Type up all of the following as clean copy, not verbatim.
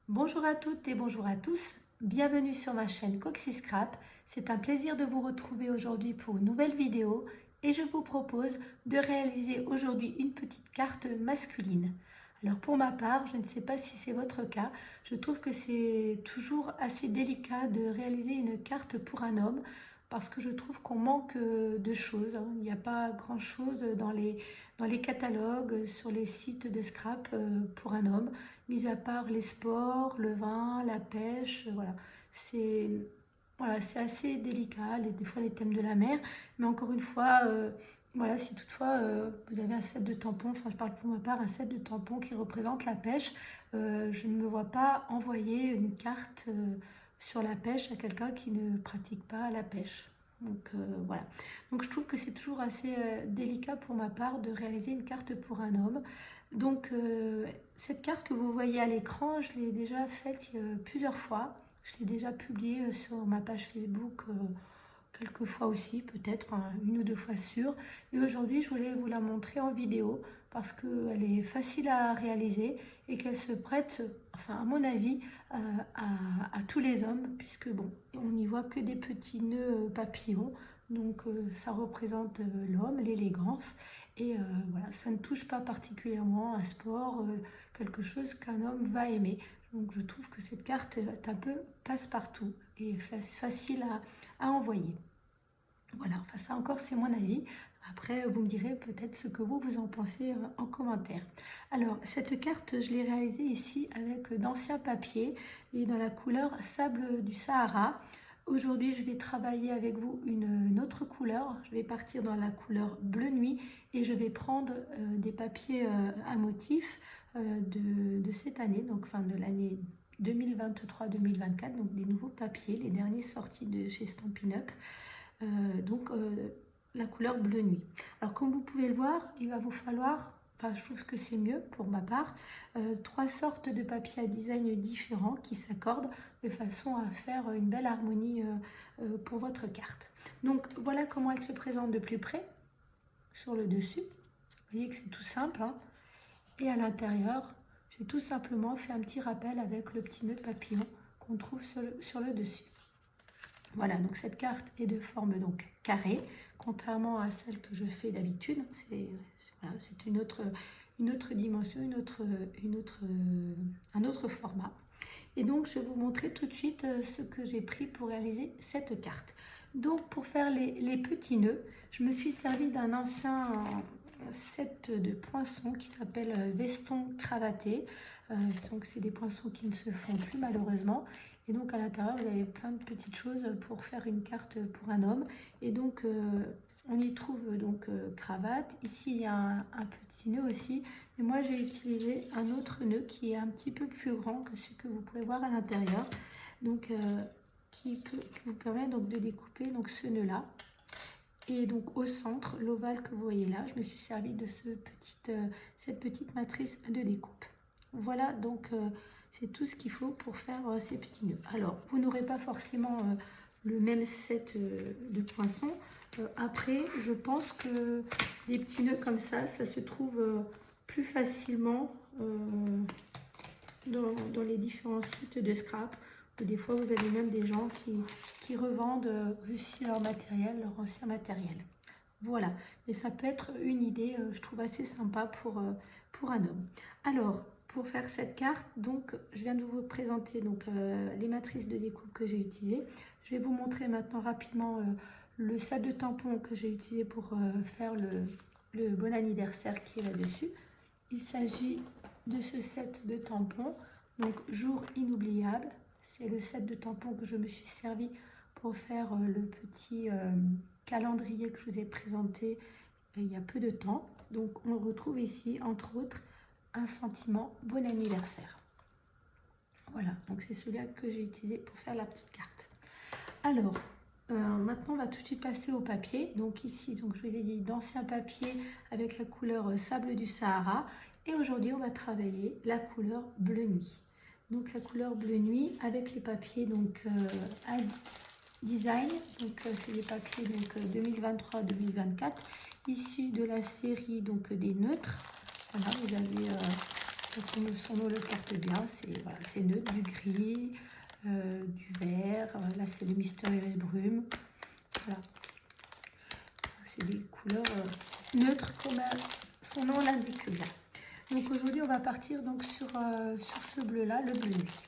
Bonjour à toutes et bonjour à tous, bienvenue sur ma chaîne Coxy Scrap. C'est un plaisir de vous retrouver aujourd'hui pour une nouvelle vidéo et je vous propose de réaliser aujourd'hui une petite carte masculine. Alors pour ma part, je ne sais pas si c'est votre cas, je trouve que c'est toujours assez délicat de réaliser une carte pour un homme parce que je trouve qu'on manque de choses, hein. Il n'y a pas grand chose dans les catalogues, sur les sites de scrap pour un homme mis à part les sports, le vin, la pêche, voilà. C'est voilà, c'est assez délicat, des fois les thèmes de la mer, mais encore une fois, voilà, si toutefois vous avez un set de tampons, enfin je parle pour ma part, un set de tampons qui représente la pêche, je ne me vois pas envoyer une carte sur la pêche à quelqu'un qui ne pratique pas la pêche. Donc voilà. Donc je trouve que c'est toujours assez délicat pour ma part de réaliser une carte pour un homme. Donc cette carte que vous voyez à l'écran, je l'ai déjà faite plusieurs fois. Je l'ai déjà publiée sur ma page Facebook quelques fois aussi, peut-être une ou deux fois sûre. Et aujourd'hui, je voulais vous la montrer en vidéo parce qu'elle est facile à réaliser et qu'elle se prête, enfin à mon avis, à tous les hommes, puisque bon, on n'y voit que des petits nœuds papillons. Donc ça représente l'homme, l'élégance. Et voilà, ça ne touche pas particulièrement un sport, quelque chose qu'un homme va aimer. Donc je trouve que cette carte est un peu passe-partout et facile à envoyer. Voilà, enfin ça encore c'est mon avis. Après vous me direz peut-être ce que vous en pensez en commentaire. Alors cette carte je l'ai réalisée ici avec d'anciens papiers et dans la couleur sable du Sahara. Aujourd'hui je vais travailler avec vous une autre couleur. Je vais partir dans la couleur bleu nuit et je vais prendre des papiers à motif de cette année, donc fin de l'année 2023-2024, donc des nouveaux papiers, les derniers sortis de chez Stampin' Up. Donc la couleur bleu nuit. Alors comme vous pouvez le voir, il va vous falloir, enfin je trouve que c'est mieux pour ma part, trois sortes de papiers à design différents qui s'accordent de façon à faire une belle harmonie pour votre carte. Donc voilà comment elle se présente de plus près sur le dessus. Vous voyez que c'est tout simple, hein. Et à l'intérieur, j'ai tout simplement fait un petit rappel avec le petit nœud papillon qu'on trouve sur le dessus. Voilà, donc cette carte est de forme donc carrée, contrairement à celle que je fais d'habitude. C'est voilà, une autre dimension, un autre format. Et donc, je vais vous montrer tout de suite ce que j'ai pris pour réaliser cette carte. Donc, pour faire les petits nœuds, je me suis servi d'un ancien set de poinçons qui s'appelle veston cravaté. Donc, c'est des poinçons qui ne se font plus malheureusement. Et donc, à l'intérieur, vous avez plein de petites choses pour faire une carte pour un homme. Et donc, on y trouve donc cravate. Ici, il y a un petit nœud aussi. Mais moi, j'ai utilisé un autre nœud qui est un petit peu plus grand que ce que vous pouvez voir à l'intérieur. Donc, qui vous permet donc de découper donc ce nœud-là. Et donc, au centre, l'ovale que vous voyez là, je me suis servi de cette petite matrice de découpe. Voilà, donc, c'est tout ce qu'il faut pour faire ces petits nœuds. Alors, vous n'aurez pas forcément le même set de poinçons. Après, je pense que des petits nœuds comme ça se trouve plus facilement dans les différents sites de scrap. Des fois, vous avez même des gens qui revendent aussi leur matériel, leur ancien matériel. Voilà, mais ça peut être une idée, je trouve assez sympa pour un homme. Alors, pour faire cette carte, donc, je viens de vous présenter donc, les matrices de découpe que j'ai utilisées. Je vais vous montrer maintenant rapidement le set de tampons que j'ai utilisé pour faire le bon anniversaire qui est là-dessus. Il s'agit de ce set de tampons, donc jour inoubliable. C'est le set de tampons que je me suis servi pour faire le petit calendrier que je vous ai présenté il y a peu de temps. Donc on retrouve ici entre autres un sentiment bon anniversaire. Voilà, donc c'est celui-là que j'ai utilisé pour faire la petite carte. Alors, maintenant on va tout de suite passer au papier. Donc ici, donc, je vous ai dit d'anciens papiers avec la couleur sable du Sahara. Et aujourd'hui, on va travailler la couleur bleu nuit. Donc la couleur bleu nuit avec les papiers donc à design. Donc c'est des papiers donc 2023-2024 issus de la série donc des neutres. Voilà, vous avez Comme son nom le porte bien, c'est voilà, neutre, du gris, du vert, là c'est le mystérieuse brume. Voilà. C'est des couleurs neutres comme son nom l'indique bien. Donc aujourd'hui on va partir donc sur ce bleu là, le bleu nuit.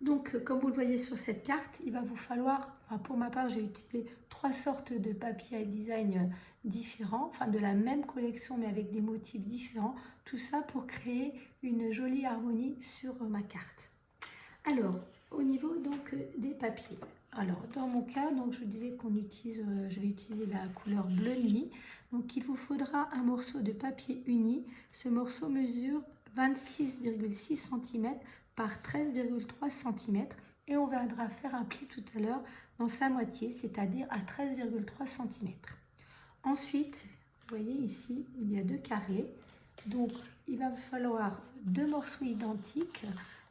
Donc comme vous le voyez sur cette carte, il va vous falloir, enfin, pour ma part j'ai utilisé 3 sortes de papier à design différents, enfin de la même collection mais avec des motifs différents, tout ça pour créer une jolie harmonie sur ma carte. Alors au niveau donc des papiers, alors dans mon cas donc je disais qu'on utilise, je vais utiliser la couleur bleu nuit, donc il vous faudra un morceau de papier uni. Ce morceau mesure 26,6 cm par 13,3 cm et on viendra faire un pli tout à l'heure dans sa moitié, c'est-à-dire à 13,3 cm. Ensuite, vous voyez ici, il y a 2 carrés, donc il va me falloir 2 morceaux identiques,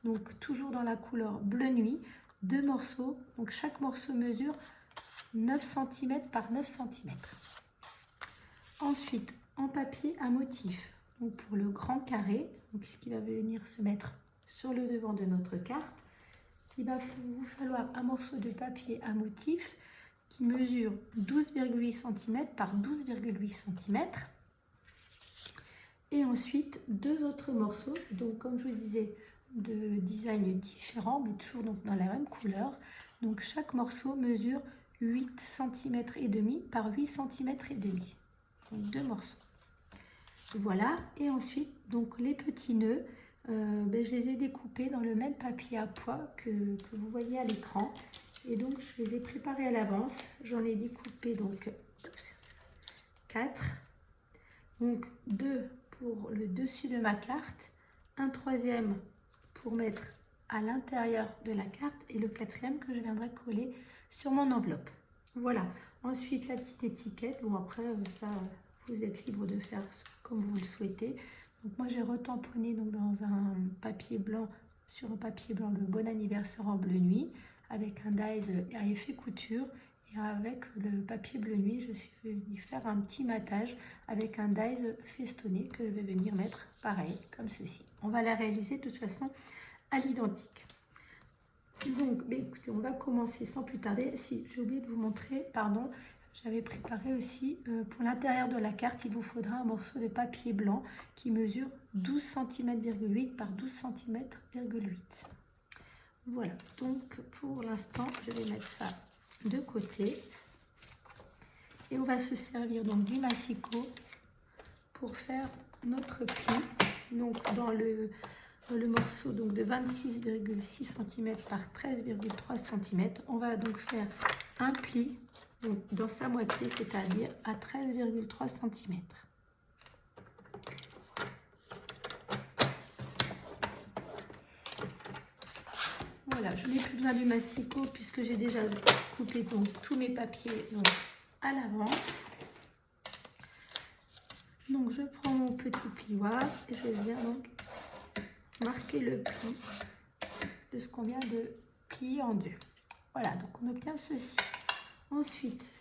donc toujours dans la couleur bleu nuit, 2 morceaux, donc chaque morceau mesure 9 cm par 9 cm. Ensuite, en papier à motif, donc pour le grand carré, donc ce qui va venir se mettre sur le devant de notre carte, il va vous falloir un morceau de papier à motif qui mesure 12,8 cm par 12,8 cm. Et ensuite, 2 autres morceaux, donc comme je vous disais, de design différents, mais toujours donc dans la même couleur. Donc chaque morceau mesure 8 cm et demi par 8 cm et demi. Donc 2 morceaux. Voilà, et ensuite, donc les petits nœuds, je les ai découpés dans le même papier à pois que vous voyez à l'écran. Et donc, je les ai préparés à l'avance. J'en ai découpé donc 4. Donc, 2 pour le dessus de ma carte, un troisième pour mettre à l'intérieur de la carte et le quatrième que je viendrai coller sur mon enveloppe. Voilà. Ensuite, la petite étiquette. Bon, après, ça, vous êtes libre de faire comme vous le souhaitez. Donc moi j'ai retamponné donc dans un papier blanc, sur un papier blanc, le bon anniversaire en bleu nuit avec un dies à effet couture, et avec le papier bleu nuit je suis venue faire un petit matage avec un dies festonné que je vais venir mettre pareil comme ceci. On va la réaliser de toute façon à l'identique. Donc écoutez, on va commencer sans plus tarder. Si j'ai oublié de vous montrer, pardon, j'avais préparé aussi, pour l'intérieur de la carte, il vous faudra un morceau de papier blanc qui mesure 12 cm,8 par 12 cm,8. Voilà, donc pour l'instant, je vais mettre ça de côté. Et on va se servir donc du massicot pour faire notre pli. Donc dans le morceau donc de 26,6 cm par 13,3 cm, on va donc faire un pli donc dans sa moitié, c'est-à-dire à 13,3 cm. Voilà, je n'ai plus besoin du massicot puisque j'ai déjà coupé donc tous mes papiers donc, à l'avance. Donc je prends mon petit plioir et je viens donc marquer le pli de ce qu'on vient de plier en deux. Voilà, donc on obtient ceci. Ensuite,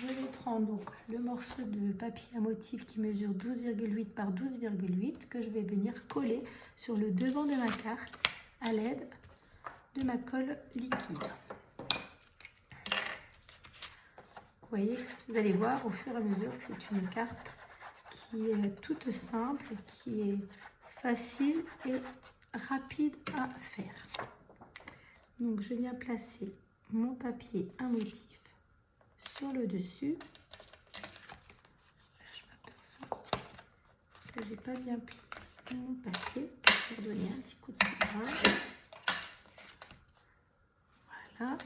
je vais prendre donc le morceau de papier à motif qui mesure 12,8 par 12,8 que je vais venir coller sur le devant de ma carte à l'aide de ma colle liquide. Vous voyez, vous allez voir au fur et à mesure que c'est une carte qui est toute simple, qui est facile et rapide à faire. Donc je viens placer mon papier à motif sur le dessus. Je m'aperçois que j'ai pas bien plié mon papier pour donner un petit coup de pouvoir. Voilà,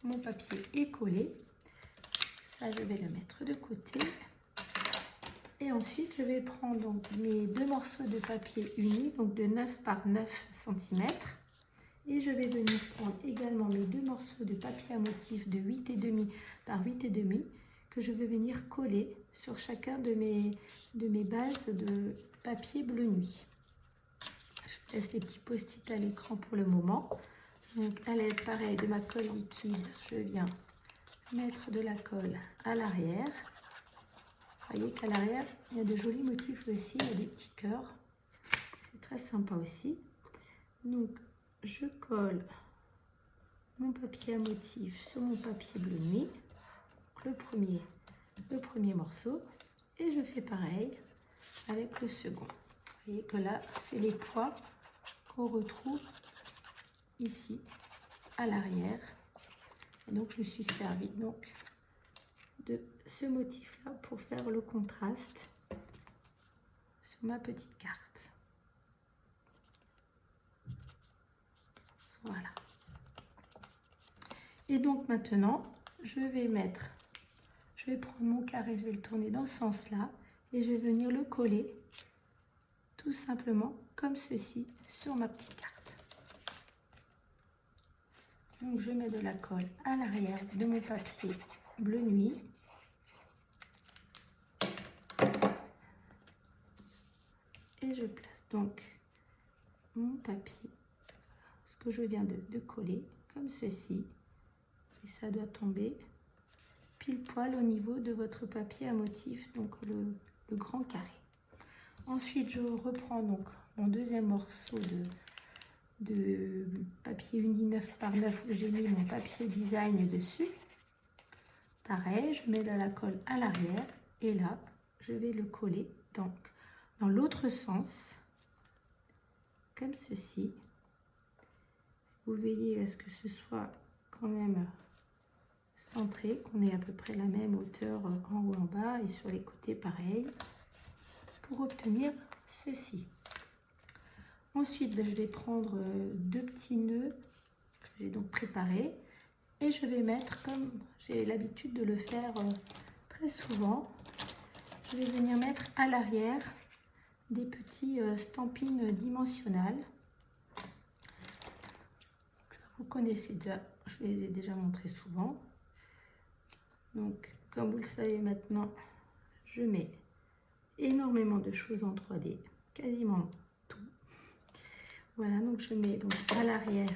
mon papier est collé. Ça, je vais le mettre de côté. Et ensuite, je vais prendre donc mes 2 morceaux de papier unis, donc de 9 par 9 cm. Et je vais venir prendre également mes 2 morceaux de papier à motif de 8,5 par 8,5 que je vais venir coller sur chacun de mes bases de papier bleu nuit. Je laisse les petits post-it à l'écran pour le moment. Donc à l'aide pareil de ma colle liquide, je viens mettre de la colle à l'arrière Vous voyez qu'à l'arrière, il y a de jolis motifs aussi, il y a des petits cœurs. C'est très sympa aussi. Donc, je colle mon papier à motif sur mon papier bleu nuit, le premier morceau, et je fais pareil avec le second. Vous voyez que là, c'est les poids qu'on retrouve ici à l'arrière. Et donc, je me suis servi donc de ce motif-là pour faire le contraste sur ma petite carte. Voilà. Et donc maintenant, je vais prendre mon carré, je vais le tourner dans ce sens-là et je vais venir le coller tout simplement comme ceci sur ma petite carte. Donc je mets de la colle à l'arrière de mon papier bleu nuit. Et je place donc mon papier, ce que je viens de coller, comme ceci. Et ça doit tomber pile poil au niveau de votre papier à motif, donc le grand carré. Ensuite, je reprends donc mon deuxième morceau de papier uni 9 par 9 où j'ai mis mon papier design dessus. Pareil, je mets de la colle à l'arrière et là, je vais le coller donc dans l'autre sens, comme ceci. Vous veillez à ce que ce soit quand même centré, qu'on ait à peu près la même hauteur en haut et en bas et sur les côtés pareil, pour obtenir ceci. Ensuite, je vais prendre deux petits nœuds que j'ai donc préparés et je vais mettre, comme j'ai l'habitude de le faire très souvent, je vais venir mettre à l'arrière des petits stampines dimensionnelles. Vous connaissez déjà, je les ai déjà montrés souvent. Donc, comme vous le savez maintenant, je mets énormément de choses en 3D, quasiment tout. Voilà, donc je mets donc à l'arrière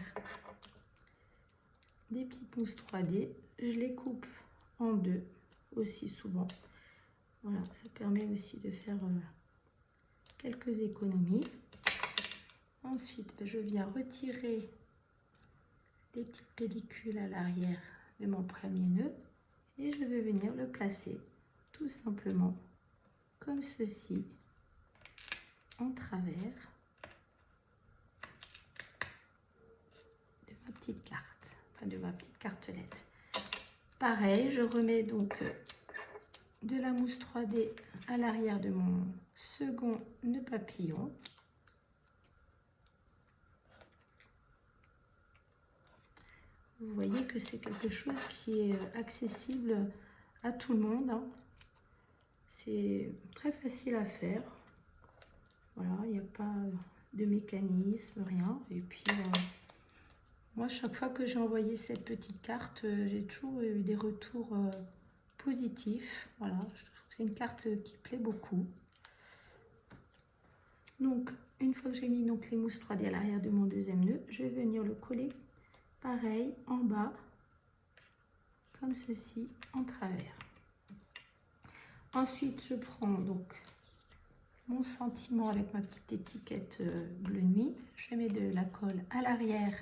des petites mousses 3D. Je les coupe en deux aussi souvent. Voilà, ça permet aussi de faire quelques économies. Ensuite, je viens retirer les petites pellicules à l'arrière de mon premier nœud et je vais venir le placer tout simplement comme ceci en travers de ma petite carte, enfin de ma petite cartelette. Pareil, je remets donc de la mousse 3D à l'arrière de mon second nœud papillon. Vous voyez que c'est quelque chose qui est accessible à tout le monde. Hein. C'est très facile à faire. Voilà, il n'y a pas de mécanisme, rien. Et puis, moi, chaque fois que j'ai envoyé cette petite carte, j'ai toujours eu des retours positifs. Voilà, je trouve que c'est une carte qui plaît beaucoup. Donc, une fois que j'ai mis donc, les mousses 3D à l'arrière de mon deuxième nœud, je vais venir le coller pareil en bas, comme ceci, en travers. Ensuite, je prends donc mon sentiment avec ma petite étiquette bleu nuit. Je mets de la colle à l'arrière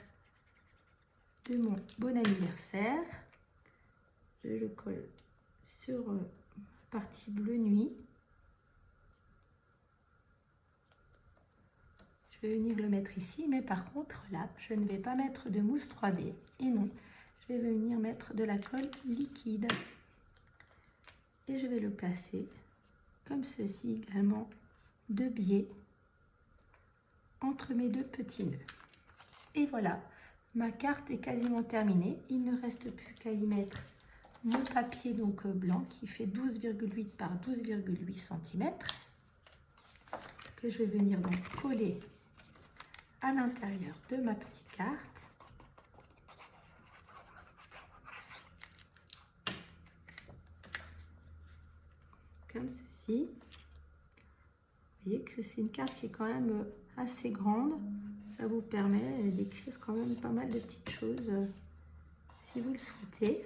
de mon bon anniversaire. Je le colle sur la partie bleu nuit. Je vais venir le mettre ici, mais par contre là, je ne vais pas mettre de mousse 3D. Et non, je vais venir mettre de la colle liquide. Et je vais le placer comme ceci également, de biais, entre mes deux petits nœuds. Et voilà, ma carte est quasiment terminée. Il ne reste plus qu'à y mettre mon papier donc blanc qui fait 12,8 par 12,8 cm que je vais venir donc coller à l'intérieur de ma petite carte. Comme ceci. Vous voyez que c'est une carte qui est quand même assez grande. Ça vous permet d'écrire quand même pas mal de petites choses si vous le souhaitez.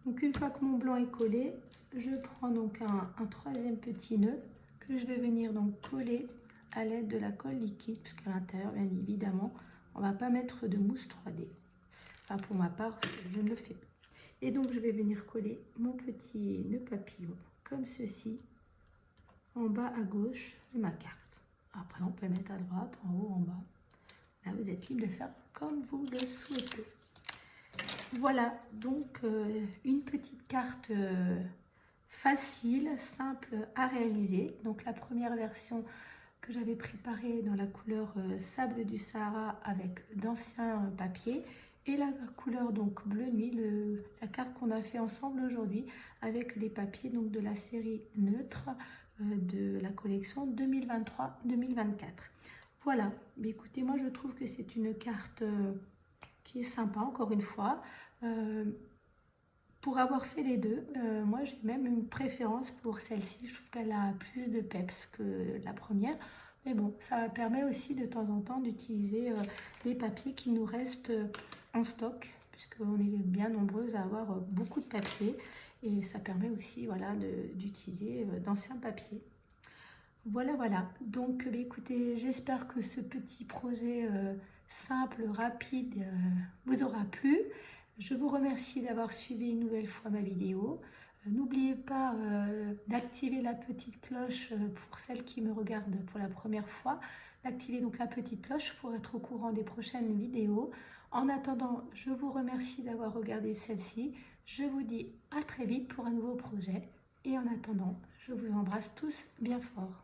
Donc une fois que mon blanc est collé, je prends donc un troisième petit nœud que je vais venir donc coller à l'aide de la colle liquide, puisqu'à l'intérieur, bien évidemment, on ne va pas mettre de mousse 3D. Enfin, pour ma part, je ne le fais pas. Et donc, je vais venir coller mon petit nœud papillon, comme ceci, en bas à gauche de ma carte. Après, on peut mettre à droite, en haut, en bas. Là, vous êtes libre de faire comme vous le souhaitez. Voilà, donc une petite carte facile, simple à réaliser. Donc, la première version que j'avais préparée dans la couleur sable du Sahara avec d'anciens papiers. Et la couleur donc bleu nuit, la carte qu'on a fait ensemble aujourd'hui avec les papiers donc de la série neutre de la collection 2023-2024. Voilà, mais écoutez, moi je trouve que c'est une carte qui est sympa, encore une fois. Pour avoir fait les deux, moi j'ai même une préférence pour celle-ci. Je trouve qu'elle a plus de peps que la première. Mais bon, ça permet aussi de temps en temps d'utiliser les papiers qui nous restent en stock, puisqu'on est bien nombreuses à avoir beaucoup de papier. Et ça permet aussi voilà, d'utiliser d'anciens papiers. Voilà, voilà. Donc, écoutez, j'espère que ce petit projet simple, rapide, vous aura plu. Je vous remercie d'avoir suivi une nouvelle fois ma vidéo. N'oubliez pas d'activer la petite cloche pour celles qui me regardent pour la première fois. D'activer donc la petite cloche pour être au courant des prochaines vidéos. En attendant, je vous remercie d'avoir regardé celle-ci. Je vous dis à très vite pour un nouveau projet. Et en attendant, je vous embrasse tous bien fort.